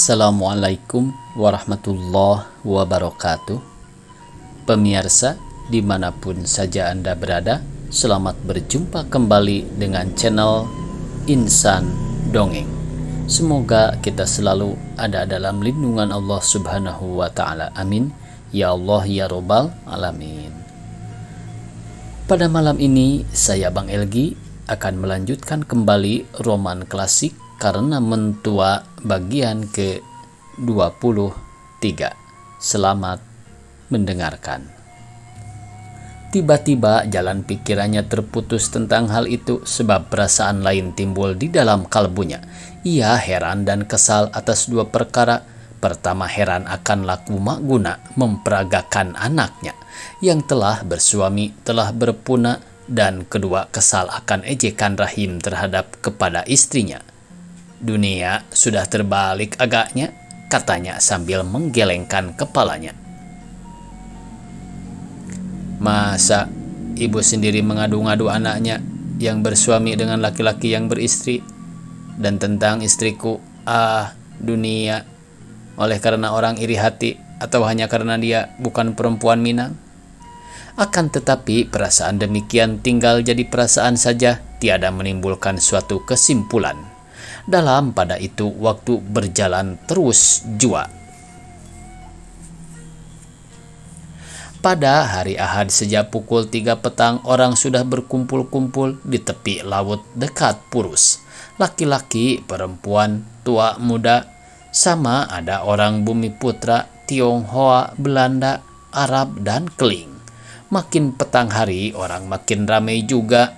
Assalamualaikum warahmatullahi wabarakatuh. Pemirsa dimanapun saja Anda berada, selamat berjumpa kembali dengan channel Insan Dongeng. Semoga kita selalu ada dalam lindungan Allah Subhanahu wa Ta'ala. Amin. Ya Allah ya Rabbal Alamin. Pada malam ini saya Bang Elgi akan melanjutkan kembali roman klasik Karena Mentua bagian ke-23. Selamat mendengarkan. Tiba-tiba jalan pikirannya terputus tentang hal itu sebab perasaan lain timbul di dalam kalbunya. Ia heran dan kesal atas dua perkara. Pertama, heran akan laku mak guna memperagakan anaknya yang telah bersuami, telah berpuna, dan kedua, kesal akan ejekan Rahim terhadap kepada istrinya. Dunia sudah terbalik agaknya, katanya sambil menggelengkan kepalanya. Masa ibu sendiri mengadu-ngadu anaknya yang bersuami dengan laki-laki yang beristri, dan tentang istriku, dunia, oleh karena orang iri hati atau hanya karena dia bukan perempuan Minang? Akan tetapi perasaan demikian tinggal jadi perasaan saja, tiada menimbulkan suatu kesimpulan. Dalam pada itu waktu berjalan terus jua. Pada hari Ahad sejak pukul 3 petang orang sudah berkumpul-kumpul di tepi laut dekat Purus. Laki-laki, perempuan, tua, muda, sama ada orang Bumi Putra, Tionghoa, Belanda, Arab, dan Keling. Makin petang hari orang makin ramai juga.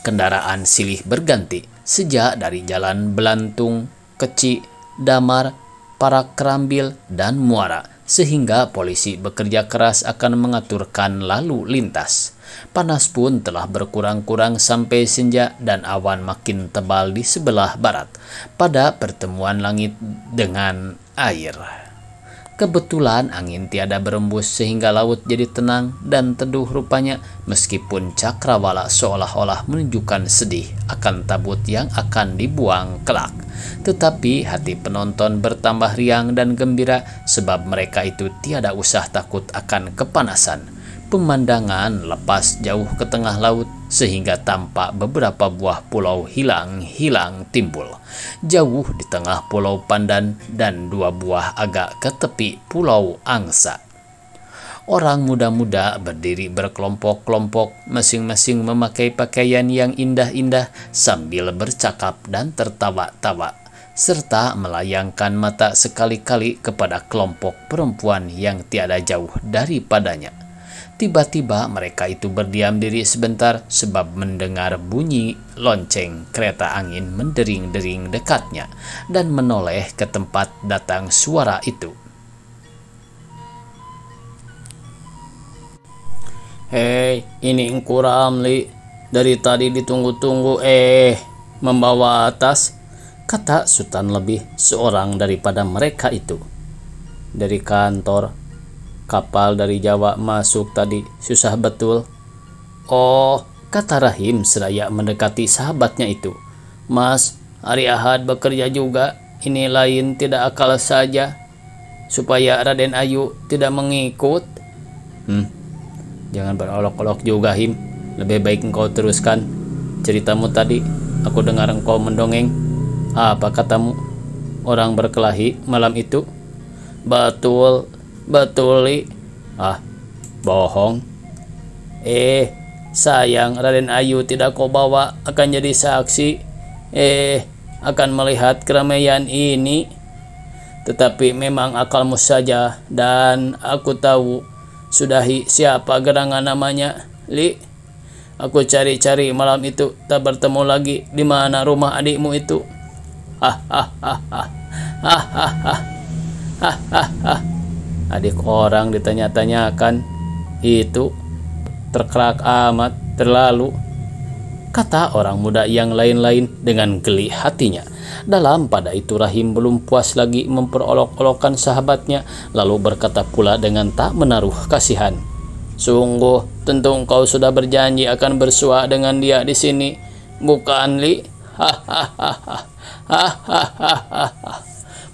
Kendaraan silih berganti. Sejak dari jalan Belantung, Keci, Damar, Para Kerambil, dan Muara, sehingga polisi bekerja keras akan mengaturkan lalu lintas. Panas pun telah berkurang-kurang sampai senja dan awan makin tebal di sebelah barat pada pertemuan langit dengan air. Kebetulan angin tiada berembus sehingga laut jadi tenang dan teduh rupanya, meskipun cakrawala seolah-olah menunjukkan sedih akan tabut yang akan dibuang kelak. Tetapi hati penonton bertambah riang dan gembira sebab mereka itu tiada usah takut akan kepanasan. Pemandangan lepas jauh ke tengah laut sehingga tampak beberapa buah pulau hilang-hilang timbul jauh di tengah Pulau Pandan dan dua buah agak ke tepi Pulau Angsa. Orang muda-muda berdiri berkelompok-kelompok, masing-masing memakai pakaian yang indah-indah sambil bercakap dan tertawa-tawa, serta melayangkan mata sekali-kali kepada kelompok perempuan yang tiada jauh daripadanya. Tiba-tiba mereka itu berdiam diri sebentar sebab mendengar bunyi lonceng kereta angin mendering-dering dekatnya dan menoleh ke tempat datang suara itu. Hei, ini Engku Ramli. Dari tadi ditunggu-tunggu, membawa tas, kata Sultan Lebih, seorang daripada mereka itu. Dari kantor. Kapal dari Jawa masuk tadi, susah betul. Oh, kata Rahim seraya mendekati sahabatnya itu. Mas, hari Ahad bekerja juga, ini lain tidak akal saja. Supaya Raden Ayu tidak mengikut. Jangan berolok-olok juga, Him. Lebih baik engkau teruskan ceritamu tadi. Aku dengar engkau mendongeng. Apa katamu? Orang berkelahi malam itu? Betul, Li. Bohong. Sayang Raden Ayu tidak kau bawa akan jadi saksi. Akan melihat keramaian ini. Tetapi memang akalmu saja, dan aku tahu sudahi siapa gerangan namanya, Li. Aku cari-cari malam itu tak bertemu lagi. Di mana rumah adikmu itu? Adik orang ditanya-tanyakan, itu terkerak amat, terlalu, kata orang muda yang lain-lain dengan geli hatinya. Dalam pada itu Rahim belum puas lagi memperolok-olokkan sahabatnya, lalu berkata pula dengan tak menaruh kasihan, sungguh tentu engkau sudah berjanji akan bersua dengan dia di sini, bukan Li?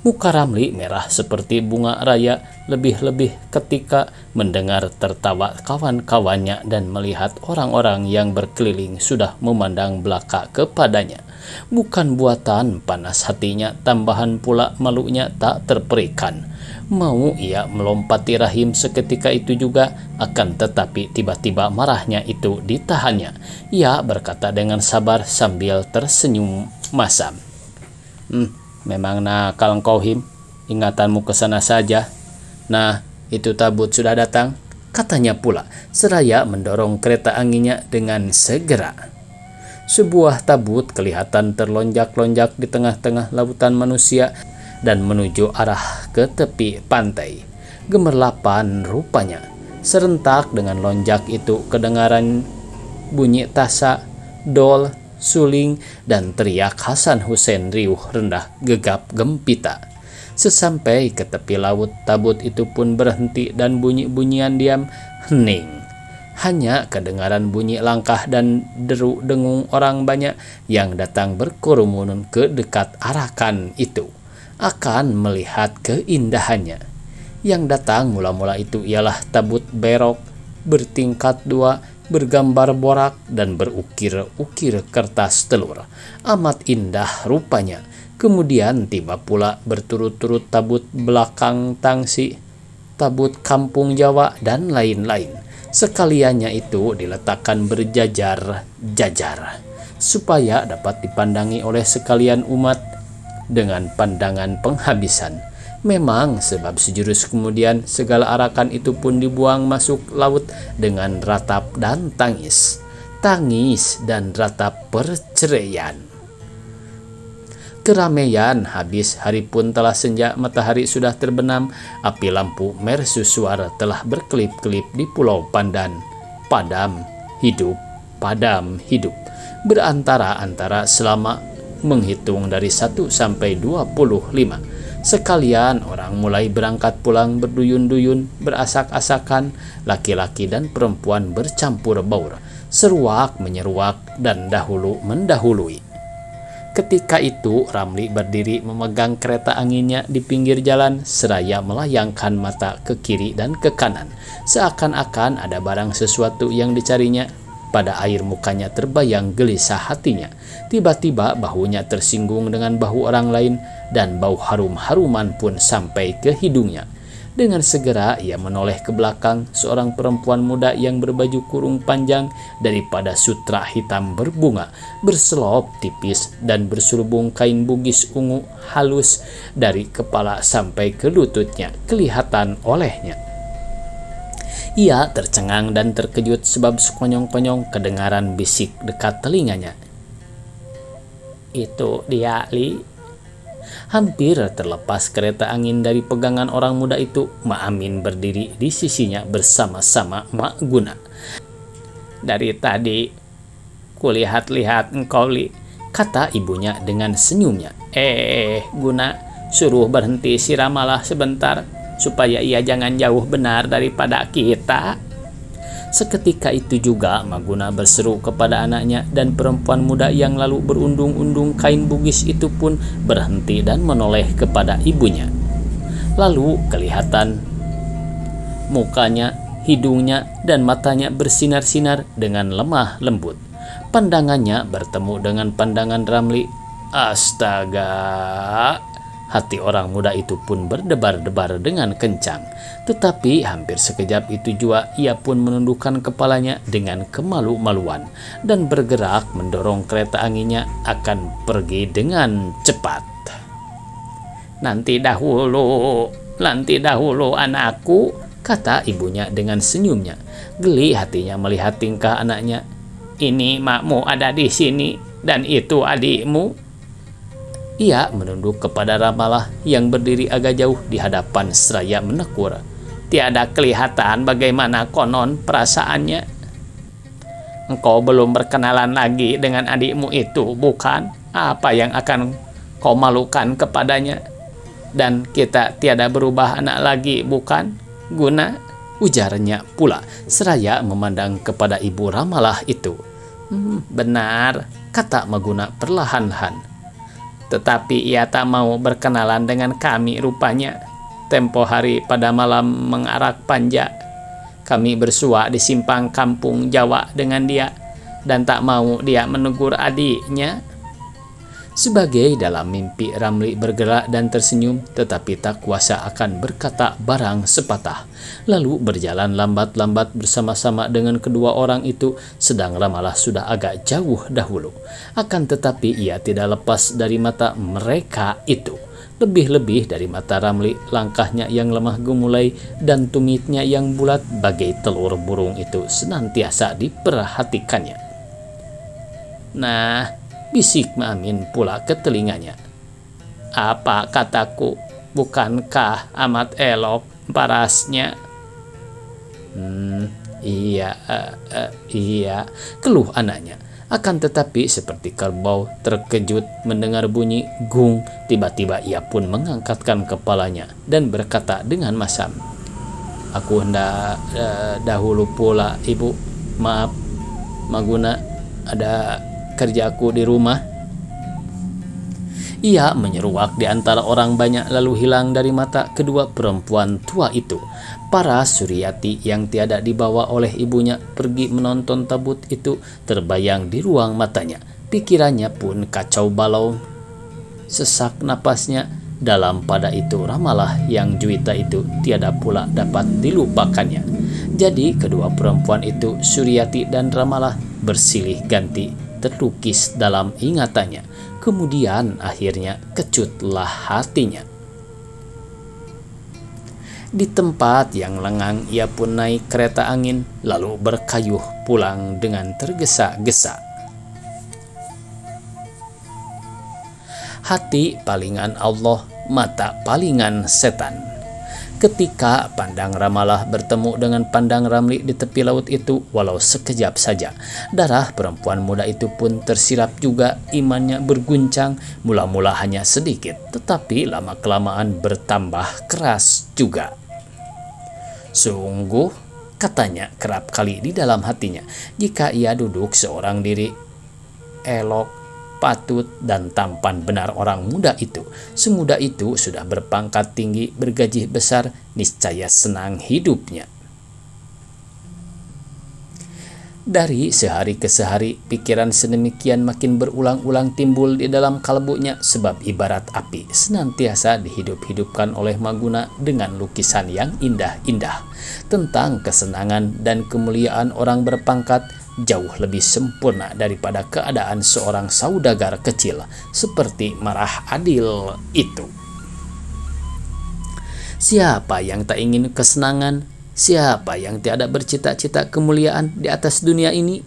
Muka Ramli merah seperti bunga raya, lebih-lebih ketika mendengar tertawa kawan-kawannya dan melihat orang-orang yang berkeliling sudah memandang belaka kepadanya. Bukan buatan panas hatinya, tambahan pula malunya tak terperikan. Mau ia melompati rahim seketika itu juga, akan tetapi tiba-tiba marahnya itu ditahannya. Ia berkata dengan sabar sambil tersenyum masam. Memang nakal engkau, Him. Ingatanmu ke sana saja. Nah, itu tabut sudah datang, katanya pula, seraya mendorong kereta anginnya dengan segera. Sebuah tabut kelihatan terlonjak-lonjak di tengah-tengah lautan manusia dan menuju arah ke tepi pantai. Gemerlapan rupanya. Serentak dengan lonjak itu kedengaran bunyi tasa, dol, suling, dan teriak Hasan Hussein riuh rendah gegap gempita. Sesampai ke tepi laut, tabut itu pun berhenti dan bunyi-bunyian diam hening. Hanya kedengaran bunyi langkah dan deru dengung orang banyak yang datang berkerumun ke dekat arakan itu, akan melihat keindahannya. Yang datang mula-mula itu ialah tabut berok bertingkat dua, bergambar borak dan berukir-ukir kertas telur. Amat indah rupanya. Kemudian tiba pula berturut-turut tabut belakang tangsi, tabut kampung Jawa, dan lain-lain. Sekaliannya itu diletakkan berjajar-jajar, supaya dapat dipandangi oleh sekalian umat dengan pandangan penghabisan. Memang sebab sejurus kemudian segala arakan itu pun dibuang masuk laut dengan ratap dan tangis dan ratap perceraian. Keramaian habis, hari pun telah senja, matahari sudah terbenam, api lampu mercusuar telah berkelip-kelip di Pulau Pandan. Padam hidup, berantara-antara selama menghitung dari 1 sampai 25. Sekalian orang mulai berangkat pulang berduyun-duyun, berasak-asakan, laki-laki dan perempuan bercampur baur, seruak menyeruak dan dahulu mendahului. Ketika itu Ramli berdiri memegang kereta anginnya di pinggir jalan, seraya melayangkan mata ke kiri dan ke kanan, seakan-akan ada barang sesuatu yang dicarinya. Pada air mukanya terbayang gelisah hatinya. Tiba-tiba bahunya tersinggung dengan bahu orang lain, dan bau harum-haruman pun sampai ke hidungnya. Dengan segera ia menoleh ke belakang. Seorang perempuan muda yang berbaju kurung panjang daripada sutra hitam berbunga, berselop tipis dan berselubung kain bugis ungu halus dari kepala sampai ke lututnya kelihatan olehnya. Ia tercengang dan terkejut sebab sekonyong-konyong kedengaran bisik dekat telinganya. "Itu dia, Li." Hampir terlepas kereta angin dari pegangan orang muda itu, Mak Amin berdiri di sisinya bersama-sama Mak Guna. "Dari tadi kulihat-lihat engkau, Li," kata ibunya dengan senyumnya. Guna, suruh berhenti si Ramalah sebentar, supaya ia jangan jauh benar daripada kita." Seketika itu juga Maguna berseru kepada anaknya, dan perempuan muda yang lalu berundung-undung kain bugis itu pun berhenti dan menoleh kepada ibunya. Lalu kelihatan mukanya, hidungnya, dan matanya bersinar-sinar dengan lemah lembut. Pandangannya bertemu dengan pandangan Ramli. Astaga! Hati orang muda itu pun berdebar-debar dengan kencang. Tetapi hampir sekejap itu juga ia pun menundukkan kepalanya dengan kemalu-maluan dan bergerak mendorong kereta anginnya akan pergi dengan cepat. Nanti dahulu anakku," kata ibunya dengan senyumnya. Geli hatinya melihat tingkah anaknya. "Ini makmu ada di sini dan itu adikmu." Ia menunduk kepada Ramalah yang berdiri agak jauh di hadapan seraya menekur. "Tiada kelihatan bagaimana konon perasaannya." "Engkau belum berkenalan lagi dengan adikmu itu, bukan? Apa yang akan kau malukan kepadanya? Dan kita tiada berubah anak lagi, bukan, Guna?" ujarnya pula seraya memandang kepada ibu Ramalah itu. Benar," kata Maguna perlahan-lahan. Tetapi ia tak mau berkenalan dengan kami rupanya. Tempo hari pada malam mengarak panja, kami bersua di simpang kampung Jawa dengan dia, dan tak mau dia menegur adiknya. Sebagai dalam mimpi, Ramli bergerak dan tersenyum, tetapi tak kuasa akan berkata barang sepatah. Lalu berjalan lambat-lambat bersama-sama dengan kedua orang itu, sedang Ramalah sudah agak jauh dahulu. Akan tetapi ia tidak lepas dari mata mereka itu. Lebih-lebih dari mata Ramli, langkahnya yang lemah gemulai dan tumitnya yang bulat bagai telur burung itu senantiasa diperhatikannya. "Nah," bisik Maamin pula ke telinganya, "apa kataku? Bukankah amat elok parasnya?" Iya, iya," keluh anaknya. Akan tetapi seperti kerbau terkejut mendengar bunyi gung, tiba-tiba ia pun mengangkatkan kepalanya dan berkata dengan masam, "Aku hendak dahulu pula, Ibu. Maaf, Maguna, ada kerjaku di rumah." Ia menyeruak di antara orang banyak lalu hilang dari mata kedua perempuan tua itu. Paras Suryati yang tiada dibawa oleh ibunya pergi menonton tabut itu terbayang di ruang matanya. Pikirannya pun kacau balau. Sesak napasnya dalam pada itu Ramalah yang juwita itu tiada pula dapat dilupakannya. Jadi kedua perempuan itu, Suryati dan Ramalah, bersilih ganti terlukis dalam ingatannya. Kemudian akhirnya kecutlah hatinya. Di tempat yang lengang ia pun naik kereta angin, lalu berkayuh pulang dengan tergesa-gesa. Hati palingan Allah, mata palingan setan. Ketika pandang Ramalah bertemu dengan pandang Ramli di tepi laut itu, walau sekejap saja, darah perempuan muda itu pun tersilap juga, imannya berguncang, mula-mula hanya sedikit, tetapi lama-kelamaan bertambah keras juga. "Sungguh," katanya kerap kali di dalam hatinya, "jika ia duduk seorang diri, elok, patut dan tampan benar orang muda itu. Semuda itu sudah berpangkat tinggi, bergaji besar, niscaya senang hidupnya." Dari sehari ke sehari, pikiran sedemikian makin berulang-ulang timbul di dalam kalbunya, sebab ibarat api senantiasa dihidup-hidupkan oleh Maguna dengan lukisan yang indah-indah tentang kesenangan dan kemuliaan orang berpangkat, jauh lebih sempurna daripada keadaan seorang saudagar kecil seperti Marah Adil itu. Siapa yang tak ingin kesenangan? Siapa yang tiada bercita-cita kemuliaan di atas dunia ini?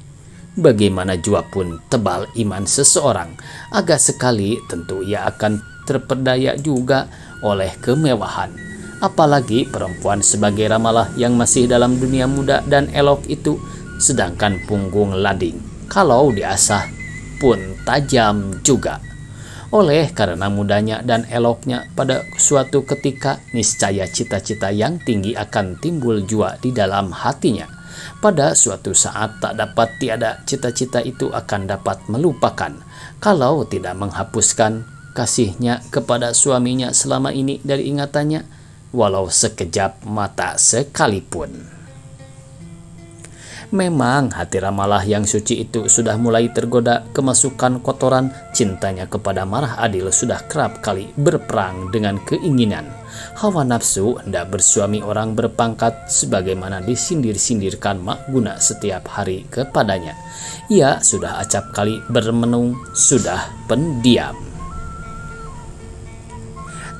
Bagaimana jua pun tebal iman seseorang, agak sekali tentu ia akan terperdaya juga oleh kemewahan. Apalagi perempuan sebagai Ramalah yang masih dalam dunia muda dan elok itu, sedangkan punggung lading, kalau diasah pun tajam juga. Oleh karena mudanya dan eloknya, pada suatu ketika niscaya cita-cita yang tinggi akan timbul jua di dalam hatinya. Pada suatu saat tak dapat tiada cita-cita itu akan dapat melupakan, kalau tidak menghapuskan kasihnya kepada suaminya selama ini dari ingatannya, walau sekejap mata sekalipun. Memang hati Ramalah yang suci itu sudah mulai tergoda kemasukan kotoran. Cintanya kepada Marah Adil sudah kerap kali berperang dengan keinginan. Hawa nafsu hendak bersuami orang berpangkat sebagaimana disindir-sindirkan Maguna setiap hari kepadanya. Ia sudah acap kali bermenung, sudah pendiam.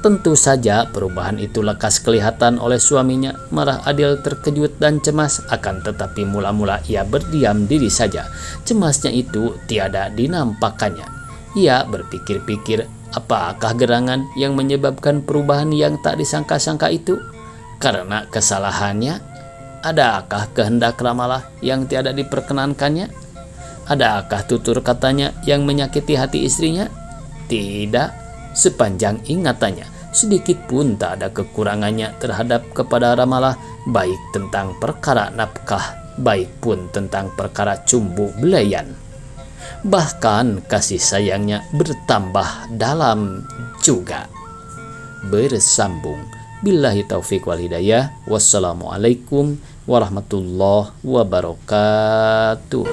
Tentu saja perubahan itu lekas kelihatan oleh suaminya. Marah Adil terkejut dan cemas, akan tetapi mula-mula ia berdiam diri saja. Cemasnya itu tiada dinampakannya. Ia berpikir-pikir, apakah gerangan yang menyebabkan perubahan yang tak disangka-sangka itu? Karena kesalahannya? Adakah kehendak Ramalah yang tiada diperkenankannya? Adakah tutur katanya yang menyakiti hati istrinya? Tidak. Sepanjang ingatannya, sedikit pun tak ada kekurangannya terhadap kepada Ramalah, baik tentang perkara nafkah, baik pun tentang perkara cumbu belayan. Bahkan kasih sayangnya bertambah dalam juga. Bersambung. Billahi taufiq wal hidayah. Wassalamualaikum warahmatullahi wabarakatuh.